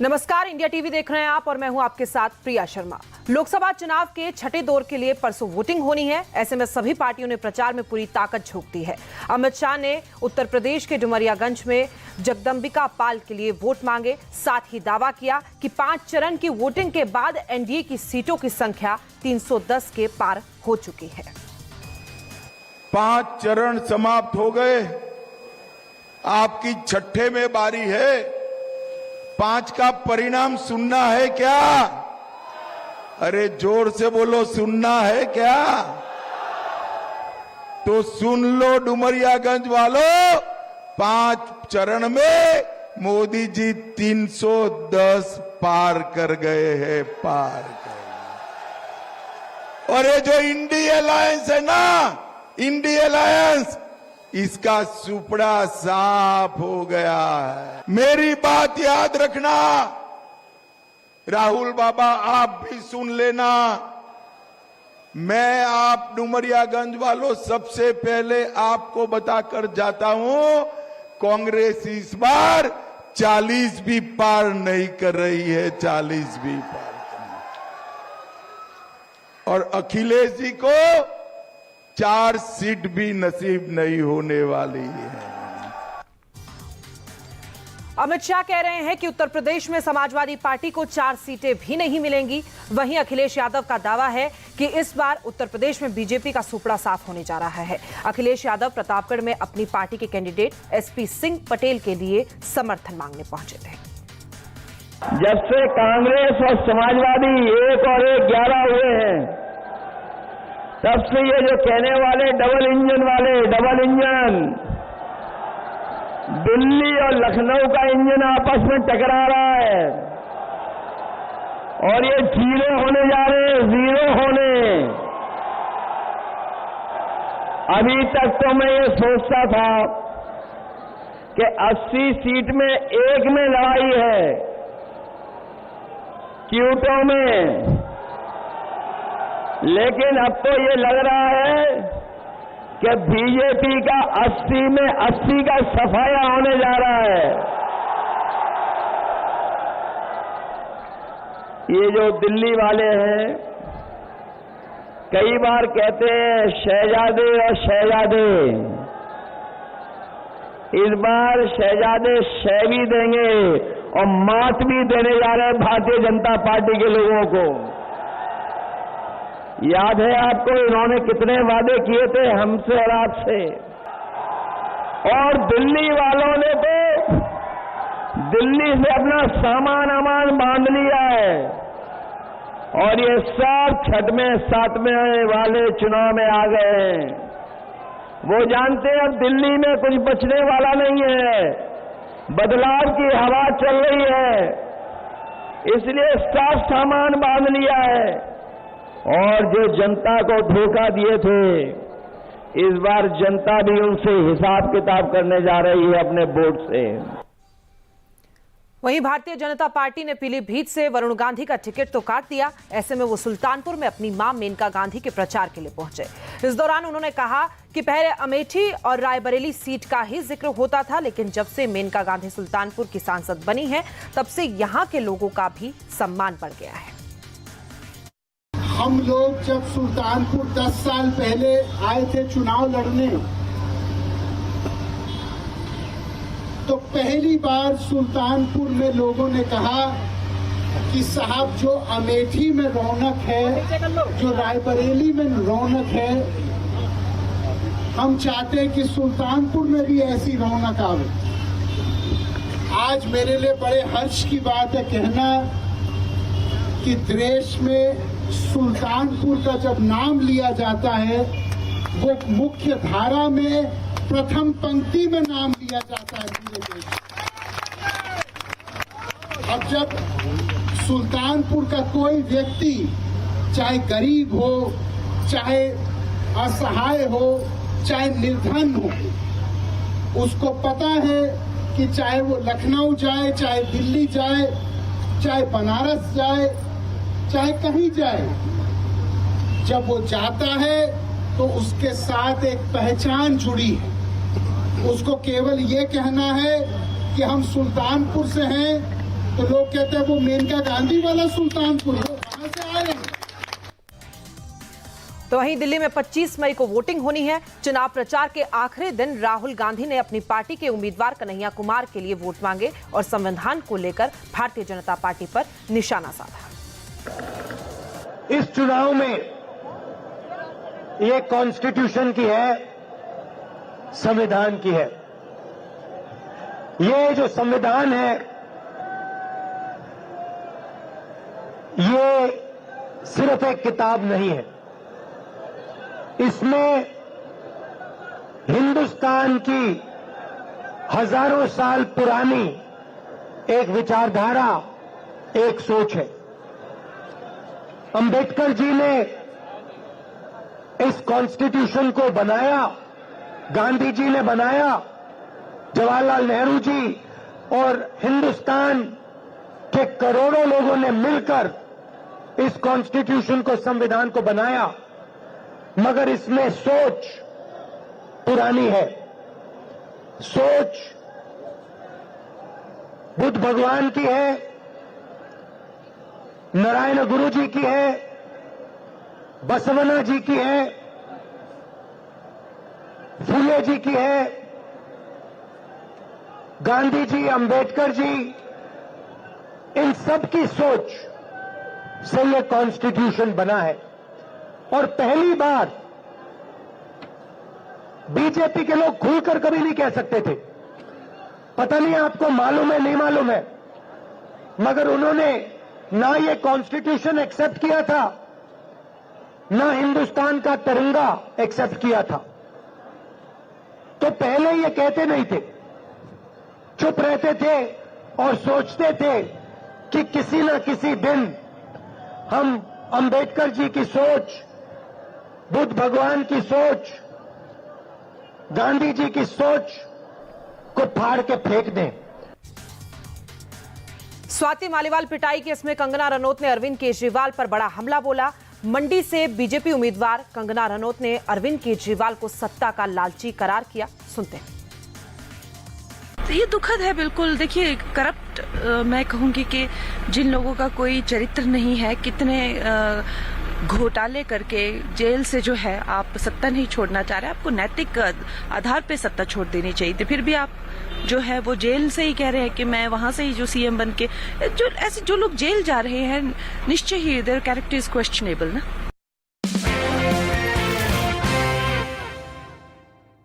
नमस्कार, India TV देख रहे हैं आप और मैं हूं आपके साथ प्रिया शर्मा। लोकसभा चुनाव के छठे दौर के लिए परसों वोटिंग होनी है। ऐसे में सभी पार्टियों ने प्रचार में पूरी ताकत झोंक दी है। अमित शाह ने उत्तर प्रदेश के डुमरियागंज में जगदंबिका पाल के लिए वोट मांगे। साथ ही दावा किया कि 5 चरण की वोटिंग के बाद एनडीए की सीटों की संख्या 310 के पार हो चुकी है। 5 चरण समाप्त हो गए, आपकी छठे में बारी है। 5 का परिणाम सुनना है क्या? अरे जोर से बोलो, सुनना है क्या? तो सुन लो डुमरियागंज वालों, 5 चरण में मोदी जी 310 पार कर गए हैं, पार कर गए। और ये जो इंडी अलायंस है ना, इंडी अलायंस, इसका सुपड़ा साफ हो गया है। मेरी बात याद रखना, राहुल बाबा आप भी सुन लेना। मैं आप डुमरियागंज वालों सबसे पहले आपको बताकर जाता हूं, कांग्रेस इस बार 40 भी पार नहीं कर रही है, 40 भी पार नहीं। और अखिलेश जी को 4 सीट भी नसीब नहीं होने वाली है। अमित शाह कह रहे हैं कि उत्तर प्रदेश में समाजवादी पार्टी को 4 सीटें भी नहीं मिलेंगी। वहीं अखिलेश यादव का दावा है कि इस बार उत्तर प्रदेश में बीजेपी का सुपड़ा साफ होने जा रहा है। अखिलेश यादव प्रतापगढ़ में अपनी पार्टी के कैंडिडेट एसपी सिंह पटेल के लिए समर्थन मांगने पहुंचे थे। जब से कांग्रेस और समाजवादी 1 और 1 11 हुए हैं, तब से ये जो कहने वाले डबल इंजन दिल्ली और लखनऊ का इंजन आपस में टकरा रहा है और ये जीरो होने जा रहे हैं, जीरो होने। अभी तक तो मैं ये सोचता था कि 80 सीट में 1 में लड़ाई है, क्यूटों में, लेकिन अब तो ये लग रहा है कि बीजेपी का 80 में 80 का सफाया होने जा रहा है। ये जो दिल्ली वाले हैं, कई बार कहते हैं शहजादे और शहजादे, इस बार शहजादे शह भी देंगे और मात भी देने जा रहे हैं भारतीय जनता पार्टी के लोगों को। याद है आपको इन्होंने कितने वादे किए थे हमसे और आपसे। और दिल्ली वालों ने तो दिल्ली से अपना सामान बांध लिया है और ये सब 6वें 7वें वाले चुनाव में आ गए हैं। वो जानते हैं अब दिल्ली में कुछ बचने वाला नहीं है, बदलाव की हवा चल रही है, इसलिए सब सामान बांध लिया है। और जो जनता को धोखा दिए थे, इस बार जनता भी उनसे हिसाब किताब करने जा रही है अपने वोट से। वहीं भारतीय जनता पार्टी ने पीलीभीत से वरुण गांधी का टिकट तो काट दिया। ऐसे में वो सुल्तानपुर में अपनी मां मेनका गांधी के प्रचार के लिए पहुंचे। इस दौरान उन्होंने कहा कि पहले अमेठी और रायबरेली सीट का ही जिक्र होता था, लेकिन जब से मेनका गांधी सुल्तानपुर की सांसद बनी है, तब से यहां के लोगों का भी सम्मान बढ़ गया है। हम लोग जब सुल्तानपुर 10 साल पहले आए थे चुनाव लड़ने, तो पहली बार सुल्तानपुर में लोगों ने कहा कि साहब जो अमेठी में रौनक है, जो रायबरेली में रौनक है, हम चाहते हैं कि सुल्तानपुर में भी ऐसी रौनक आवे। आज मेरे लिए बड़े हर्ष की बात है कहना कि देश में सुल्तानपुर का जब नाम लिया जाता है, वो मुख्य धारा में प्रथम पंक्ति में नाम लिया जाता है पूरे देश। अब जब सुल्तानपुर का कोई व्यक्ति, चाहे गरीब हो, चाहे असहाय हो, चाहे निर्धन हो, उसको पता है कि चाहे वो लखनऊ जाए, चाहे दिल्ली जाए, चाहे बनारस जाए, चाहे कहीं जाए, जब वो जाता है तो उसके साथ एक पहचान जुड़ी है। उसको केवल ये कहना है कि हम सुल्तानपुर से हैं तो लोग कहते हैं वो मेनका गांधी वाला सुल्तानपुर है, कहां से आ रहे हैं? तो वहीं दिल्ली में 25 मई को वोटिंग होनी है। चुनाव प्रचार के आखिरी दिन राहुल गांधी ने अपनी पार्टी के उम्मीदवार कन्हैया कुमार के लिए वोट मांगे और संविधान को लेकर भारतीय जनता पार्टी पर निशाना साधा। इस चुनाव में ये कॉन्स्टिट्यूशन की है, संविधान की है। ये जो संविधान है ये सिर्फ एक किताब नहीं है, इसमें हिंदुस्तान की हजारों साल पुरानी एक विचारधारा, एक सोच है। अंबेडकर जी ने इस कॉन्स्टिट्यूशन को बनाया, गांधी जी ने बनाया, जवाहरलाल नेहरू जी और हिंदुस्तान के करोड़ों लोगों ने मिलकर इस कॉन्स्टिट्यूशन को, संविधान को बनाया। मगर इसमें सोच पुरानी है। सोच बुद्ध भगवान की है, नारायण गुरु जी की है, बसवना जी की है, फूले जी की है, गांधी जी, अंबेडकर जी, इन सब की सोच से यह कॉन्स्टिट्यूशन बना है। और पहली बार बीजेपी के लोग खुलकर कभी नहीं कह सकते थे, पता नहीं आपको मालूम है नहीं मालूम है, मगर उन्होंने ना ये कॉन्स्टिट्यूशन एक्सेप्ट किया था, ना हिंदुस्तान का तिरंगा एक्सेप्ट किया था। तो पहले ये कहते नहीं थे, चुप रहते थे और सोचते थे कि किसी न किसी दिन हम अंबेडकर जी की सोच, बुद्ध भगवान की सोच, गांधी जी की सोच को फाड़ के फेंक दें। स्वाति मालीवाल पिटाई केस में कंगना रनौत ने अरविंद केजरीवाल पर बड़ा हमला बोला। मंडी से बीजेपी उम्मीदवार कंगना रनौत ने अरविंद केजरीवाल को सत्ता का लालची करार किया। सुनते हैं। ये दुखद है बिल्कुल। देखिए, करप्ट मैं कहूंगी कि जिन लोगों का कोई चरित्र नहीं है, कितने घोटाले करके जेल से जो है आप सत्ता नहीं छोड़ना चाह रहे, आपको नैतिक आधार पे सत्ता छोड़ देनी चाहिए थी। फिर भी आप जो है वो जेल से ही कह रहे हैं कि मैं वहां से ही जो सीएम बन के, जो ऐसे जो लोग जेल जा रहे हैं, निश्चय ही देयर कैरेक्टर इज क्वेश्चनेबल ना।